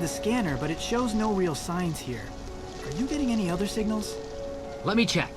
the scanner, but it shows no real signs here. Are you getting any other signals? Let me check.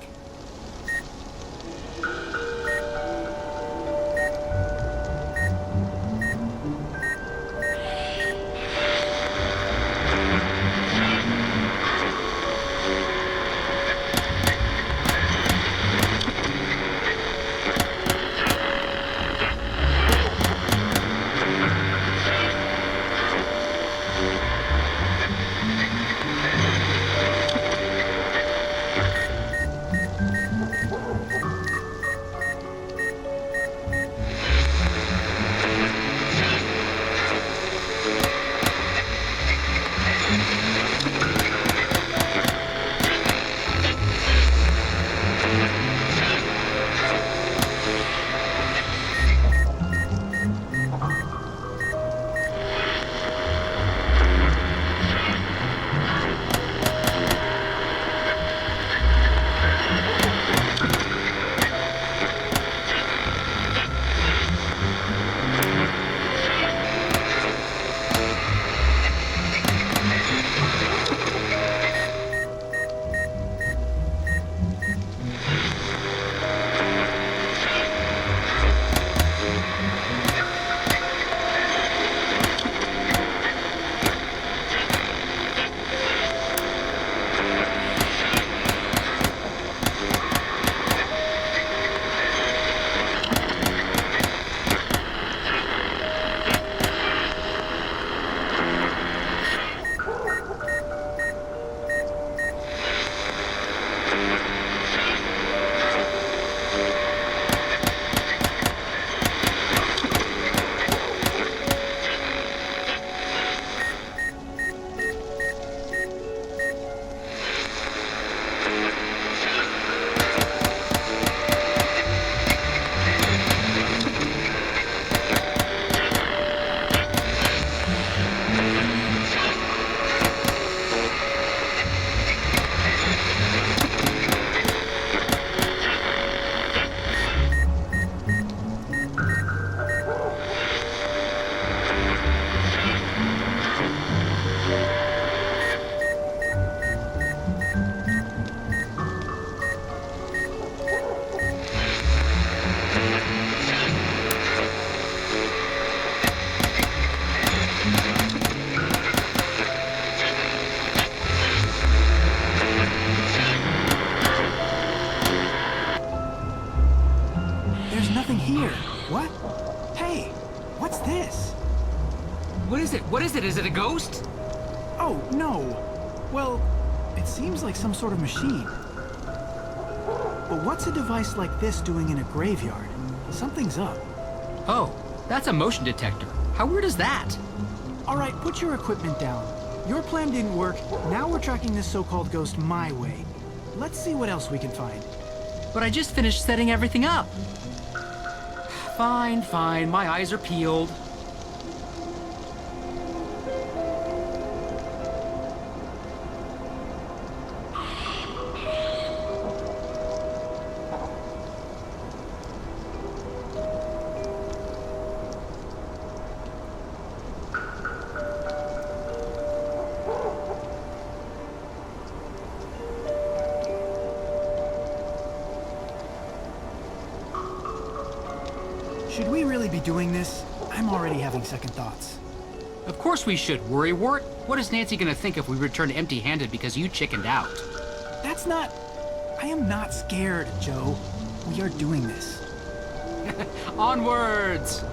What? Hey, what's this? What is it? What is it? Is it a ghost? Oh, no. Well, it seems like some sort of machine. But what's a device like this doing in a graveyard? Something's up. Oh, that's a motion detector. How weird is that? All right, put your equipment down. Your plan didn't work. Now we're tracking this so-called ghost my way. Let's see what else we can find. But I just finished setting everything up. Fine, fine. My eyes are peeled. Should we really be doing this? I'm already having second thoughts. Of course we should, Worrywart. What is Nancy gonna think if we return empty-handed because you chickened out? That's not... I am not scared, Joe. We are doing this. Onwards!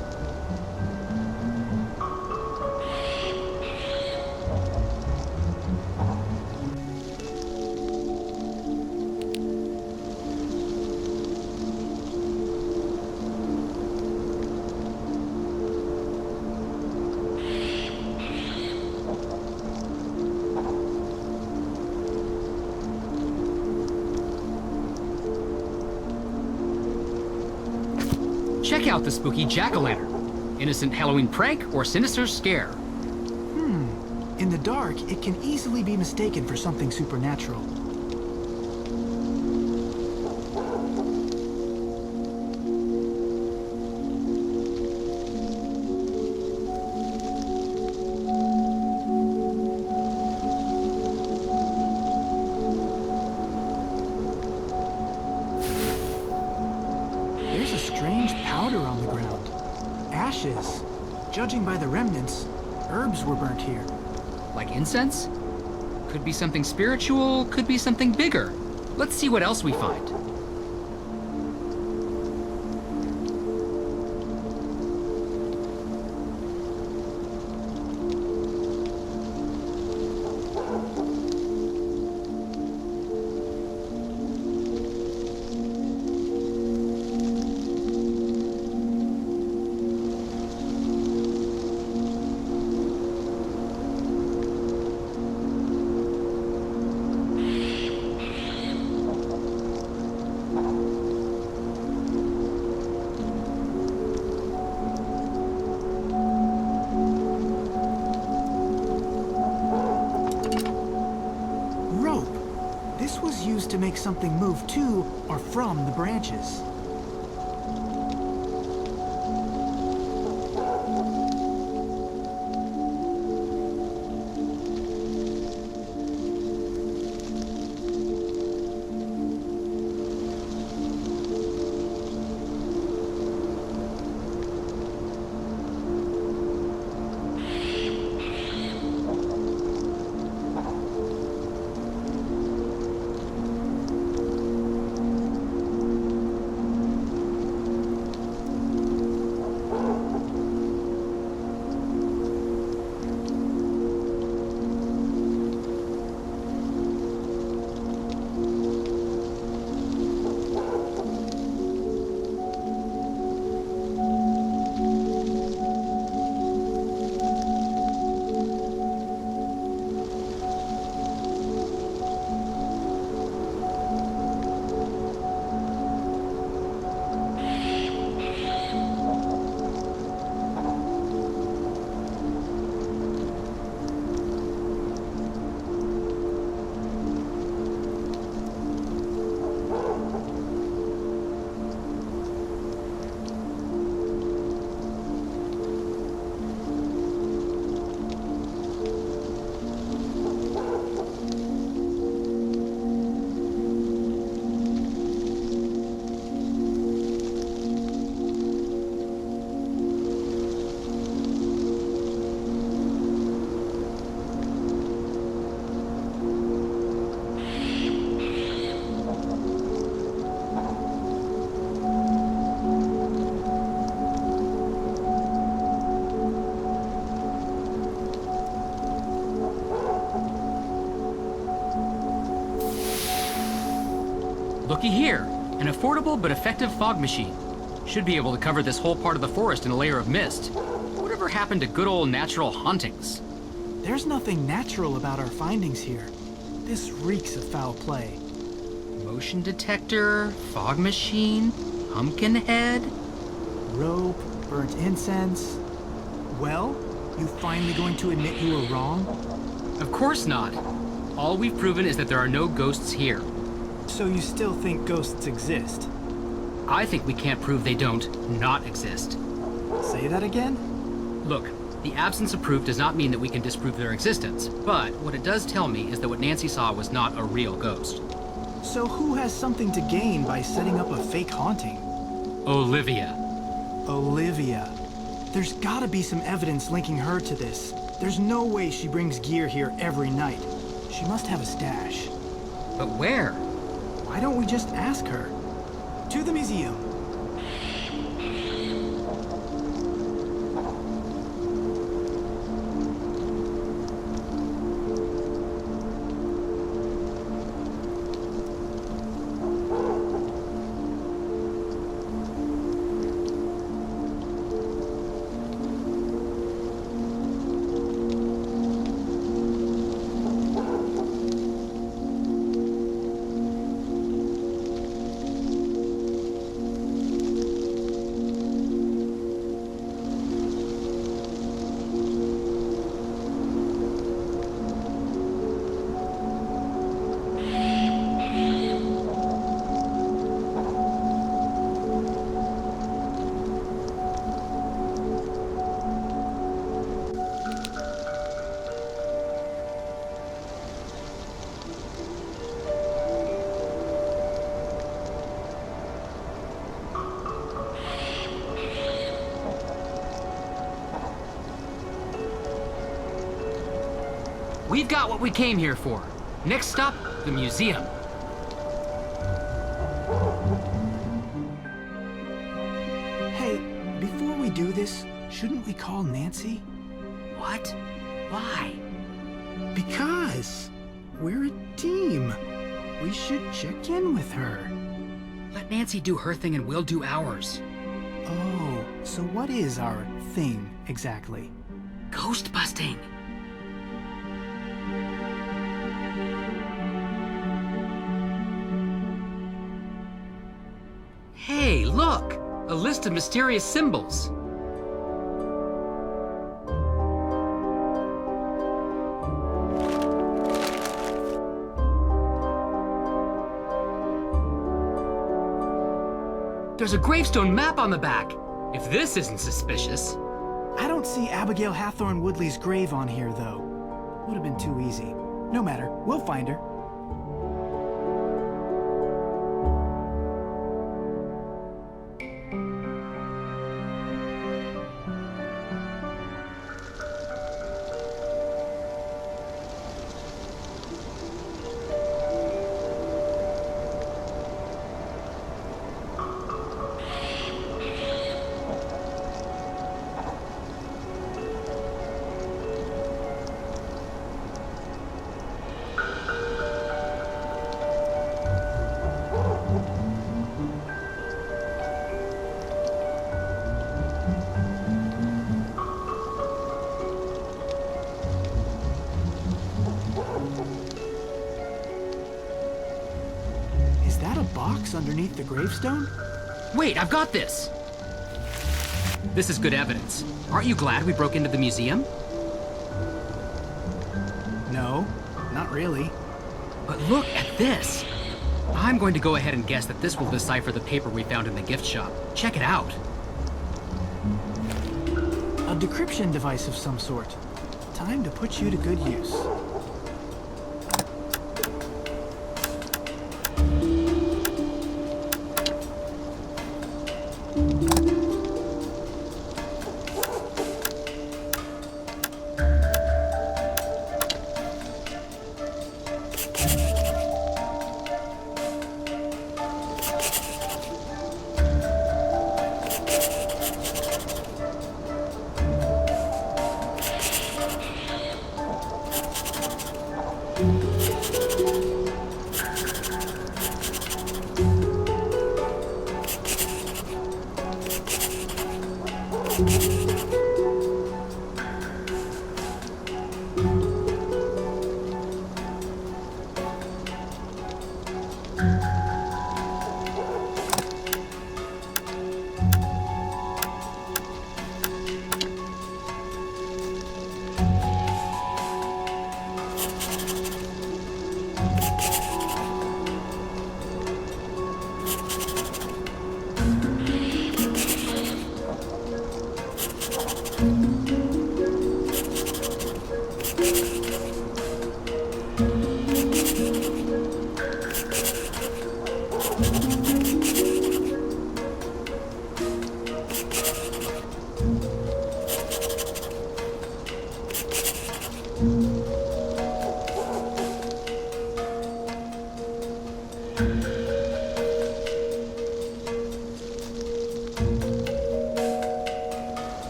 Check out the spooky jack-o'-lantern. Innocent Halloween prank or sinister scare? In the dark, it can easily be mistaken for something supernatural. ashes. Judging by the remnants, herbs were burnt here. Like incense? Could be something spiritual, could be something bigger. Let's see what else we find. This was used to make something move to or from the branches. Looky here, an affordable but effective fog machine. Should be able to cover this whole part of the forest in a layer of mist. Whatever happened to good old natural hauntings? There's nothing natural about our findings here. This reeks of foul play. Motion detector, fog machine, pumpkin head. Rope, burnt incense. Well, you finally going to admit you were wrong? Of course not. All we've proven is that there are no ghosts here. So you still think ghosts exist? I think we can't prove they don't not exist. Say that again? Look, the absence of proof does not mean that we can disprove their existence, but what it does tell me is that what Nancy saw was not a real ghost. So who has something to gain by setting up a fake haunting? Olivia. Olivia. There's gotta be some evidence linking her to this. There's no way she brings gear here every night. She must have a stash. But where? Why don't we just ask her? To the museum. we've got what we came here for. Next stop, the museum. Hey, before we do this, shouldn't we call Nancy? What? Why? Because we're a team. We should check in with her. Let Nancy do her thing and we'll do ours. Oh, so what is our thing exactly? Ghost busting. Hey, look! A list of mysterious symbols. There's a gravestone map on the back. If this isn't suspicious. I don't see Abigail Hathorne Woodley's grave on here, though. Would have been too easy. No matter, we'll find her. Is that a box underneath the gravestone? Wait, I've got this! This is good evidence. Aren't you glad we broke into the museum? No, not really. But look at this! I'm going to go ahead and guess that this will decipher the paper we found in the gift shop. Check it out. A decryption device of some sort. Time to put you to good use.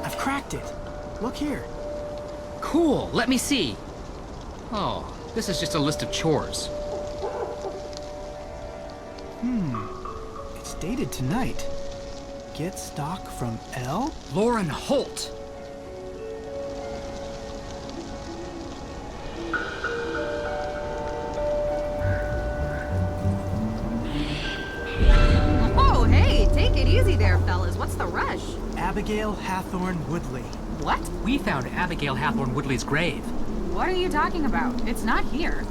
I've cracked it. Look here. Cool, let me see. Oh, this is just a list of chores. It's dated tonight. Get stock from L? Lauren Holt. Oh, hey, take it easy there, fellas. What's the rush? Abigail Hathorne Woodley. What? We found Abigail Hathorne Woodley's grave. What are you talking about? It's not here.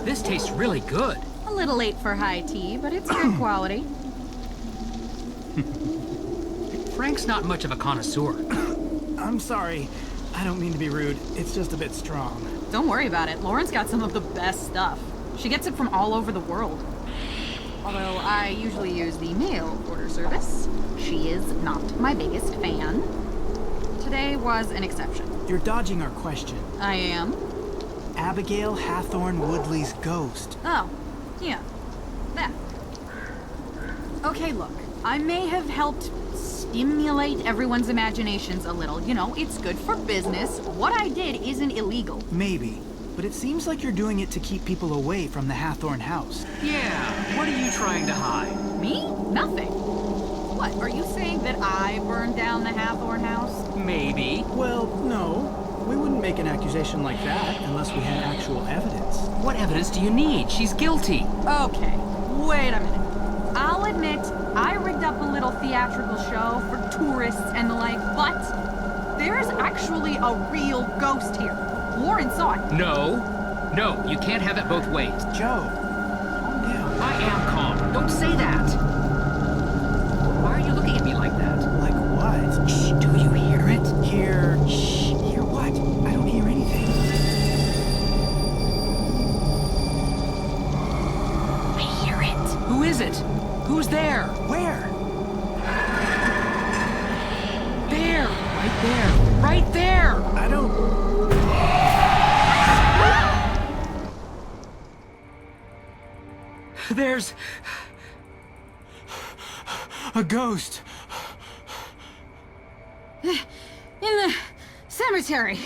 This tastes really good. A little late for high tea, but it's good quality. Frank's not much of a connoisseur. I'm sorry. I don't mean to be rude. It's just a bit strong. Don't worry about it. Lauren's got some of the best stuff. She gets it from all over the world. Although I usually use the mail order service. She is not my biggest fan. Today was an exception. You're dodging our question. I am. Abigail Hathorne Woodley's ghost. Oh, yeah. That. Okay, look. I may have helped stimulate everyone's imaginations a little. You know, it's good for business. What I did isn't illegal. Maybe. But it seems like you're doing it to keep people away from the Hathorne house. Yeah, what are you trying to hide? Me? Nothing. What, are you saying that I burned down the Hathorne house? Maybe. Well, no. We wouldn't make an accusation like that unless we had actual evidence. What evidence do you need? She's guilty. Okay, wait a minute. I'll admit, I rigged up a little theatrical show for tourists and the like, but there's actually a real ghost here. Lauren saw it. No. No, you can't have it both ways. Joe, calm down. I am calm. Don't say that. Why are you looking at me like that? Like what? Shh, do you hear it? Hear... Shh, hear what? I don't hear anything. I hear it. Who is it? Who's there? Where? There. Right there. Right there. I don't... There's... a ghost. In the cemetery.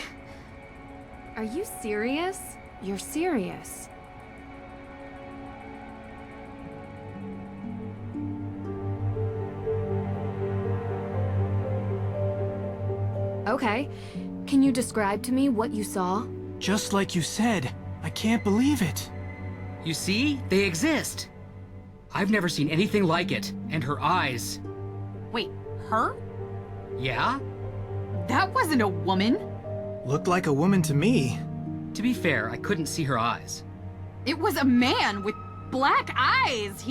Are you serious? You're serious. Okay. Can you describe to me what you saw? Just like you said. I can't believe it. You see? They exist. I've never seen anything like it. And her eyes. Wait, her? Yeah? That wasn't a woman. Looked like a woman to me. To be fair, I couldn't see her eyes. It was a man with black eyes.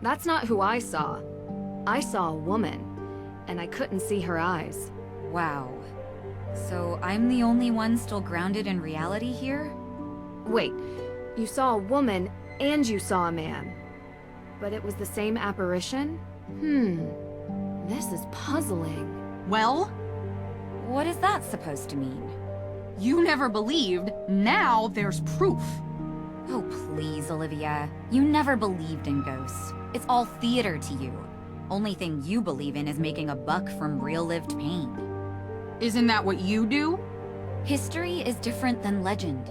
That's not who I saw. I saw a woman, and I couldn't see her eyes. Wow. So I'm the only one still grounded in reality here? Wait, you saw a woman and you saw a man. But it was the same apparition? This is puzzling. Well, What is that supposed to mean? you never believed. Now there's proof. Oh, please, Olivia. You never believed in ghosts. It's all theater to you. Only thing you believe in is making a buck from real-lived pain. Isn't that what you do? History is different than legend.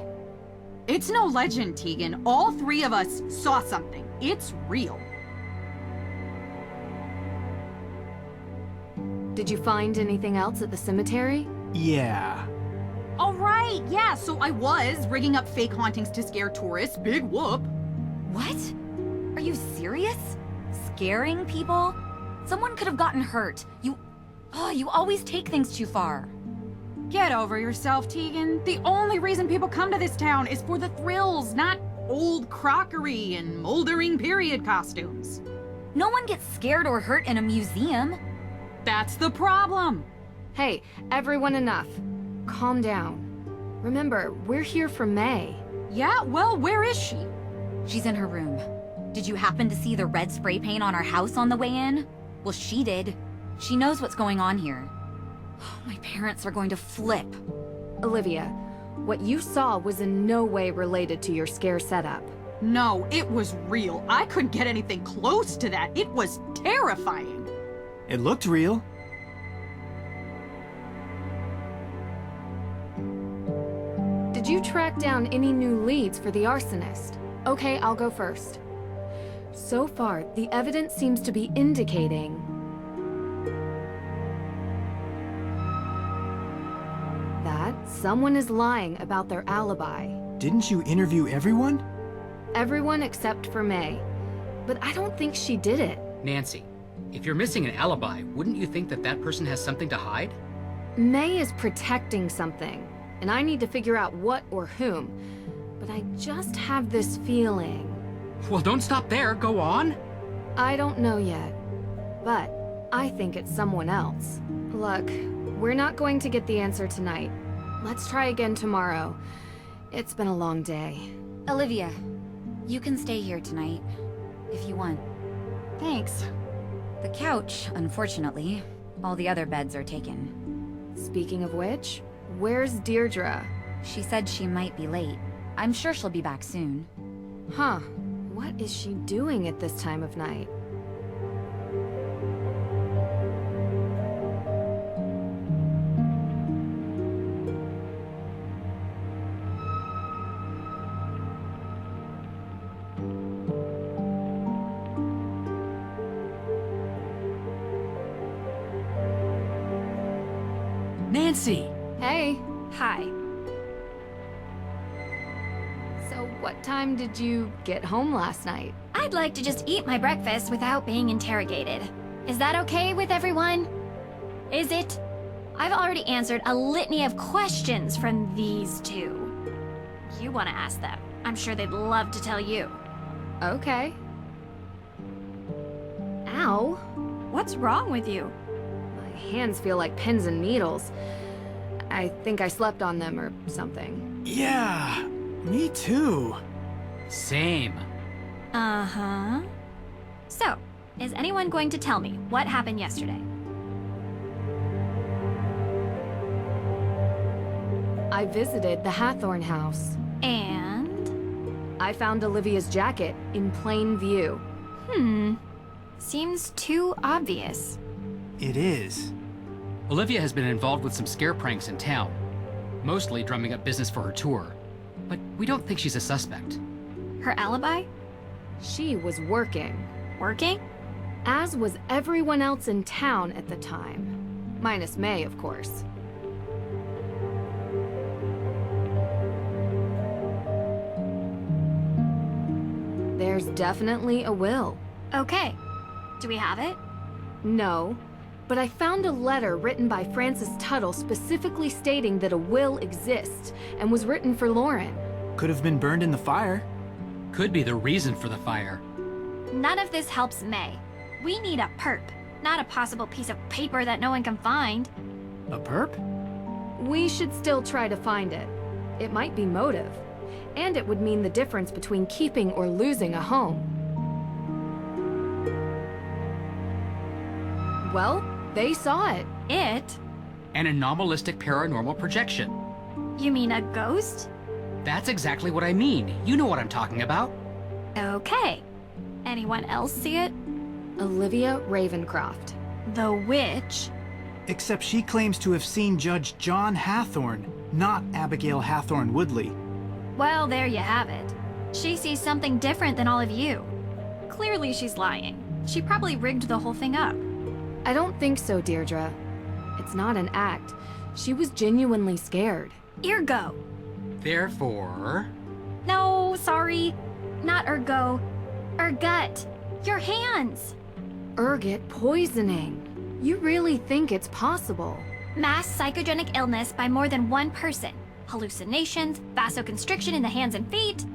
It's no legend, Tegan. All three of us saw something. It's real. Did you find anything else at the cemetery? Yeah. All right, yeah, so I was rigging up fake hauntings to scare tourists. Big whoop. What? Are you serious? Scaring people? Someone could have gotten hurt. You always take things too far. Get over yourself, Tegan. The only reason people come to this town is for the thrills, not old crockery and moldering period costumes. No one gets scared or hurt in a museum. That's the problem. Hey, everyone enough. Calm down. Remember, we're here for May. Yeah, well, where is she? She's in her room. Did you happen to see the red spray paint on our house on the way in? Well, she did. She knows what's going on here. My parents are going to flip. Olivia, what you saw was in no way related to your scare setup. No, it was real. I couldn't get anything close to that. It was terrifying. It looked real. Did you track down any new leads for the arsonist? Okay, I'll go first. So far, the evidence seems to be indicating that someone is lying about their alibi. Didn't you interview everyone? Everyone except for May. But I don't think she did it. Nancy, if you're missing an alibi, wouldn't you think that that person has something to hide? May is protecting something, and I need to figure out what or whom. But I just have this feeling. Well, don't stop there. Go on. I don't know yet, but I think it's someone else. Look, we're not going to get the answer tonight. Let's try again tomorrow. It's been a long day. Olivia, you can stay here tonight, if you want. Thanks. The couch, unfortunately. All the other beds are taken. Speaking of which, where's Deirdre? She said she might be late. I'm sure she'll be back soon. Huh. What is she doing at this time of night? Nancy! Hey. Hi. So what time did you get home last night? I'd like to just eat my breakfast without being interrogated. Is that okay with everyone? Is it? I've already answered a litany of questions from these two. You want to ask them. I'm sure they'd love to tell you. Okay. Ow. What's wrong with you? My hands feel like pins and needles. I think I slept on them or something. Yeah, me too. Same. Uh-huh. So, is anyone going to tell me what happened yesterday? I visited the Hathorn house. And? I found Olivia's jacket in plain view. Seems too obvious. It is. Olivia has been involved with some scare pranks in town, mostly drumming up business for her tour. But we don't think she's a suspect. Her alibi? She was working, Working? as was everyone else in town at the time. Minus May, of course. There's definitely a will. Okay. Do we have it? No, but I found a letter written by Francis Tuttle specifically stating that a will exists and was written for Lauren. Could have been burned in the fire. Could be the reason for the fire. None of this helps May. We need a perp, not a possible piece of paper that no one can find. A perp? We should still try to find it. It might be motive, and it would mean the difference between keeping or losing a home. Well, they saw it. It? An anomalistic paranormal projection. You mean a ghost? That's exactly what I mean. You know what I'm talking about. Okay. Anyone else see it? Olivia Ravencroft. The witch? Except she claims to have seen Judge John Hathorn, not Abigail Hathorn Woodley. Well, there you have it. She sees something different than all of you. Clearly she's lying. She probably rigged the whole thing up. I don't think so, Deirdre. It's not an act. She was genuinely scared. Ergo. Therefore... No, sorry. Not ergo. Ergut. Your hands. Ergot poisoning. You really think it's possible? Mass psychogenic illness by more than one person. Hallucinations, vasoconstriction in the hands and feet.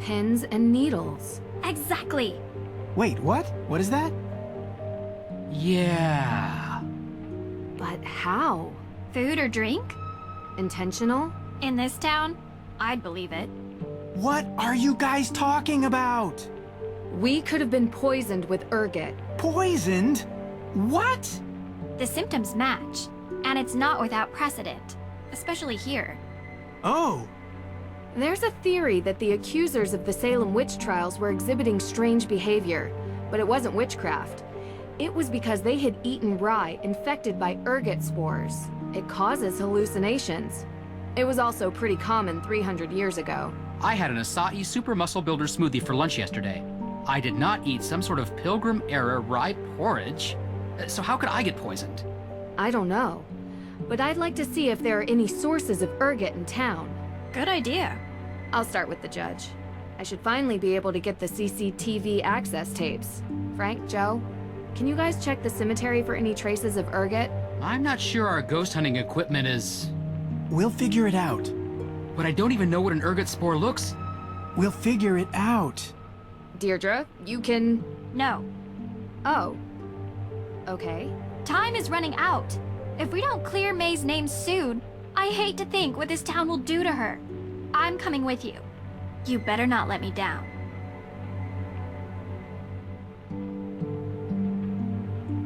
Pins and needles. Exactly. Wait, what? What is that? Yeah... But how? Food or drink? Intentional? In this town, I'd believe it. What are you guys talking about? We could have been poisoned with ergot. Poisoned? What? The symptoms match, and it's not without precedent, especially here. Oh, There's a theory that the accusers of the Salem witch trials were exhibiting strange behavior, but it wasn't witchcraft. It was because they had eaten rye infected by ergot spores. It causes hallucinations. It was also pretty common 300 years ago. I had an acai super muscle builder smoothie for lunch yesterday. I did not eat some sort of Pilgrim-era rye porridge. So how could I get poisoned? I don't know, but I'd like to see if there are any sources of ergot in town. Good idea. I'll start with the judge. I should finally be able to get the CCTV access tapes. Frank, Joe, can you guys check the cemetery for any traces of ergot? I'm not sure our ghost hunting equipment is... we'll figure it out. But I don't even know what an ergot spore looks. We'll figure it out. Deirdre, you can... No. Oh. Okay. Time is running out. If we don't clear May's name soon, I hate to think what this town will do to her. I'm coming with you. You better not let me down.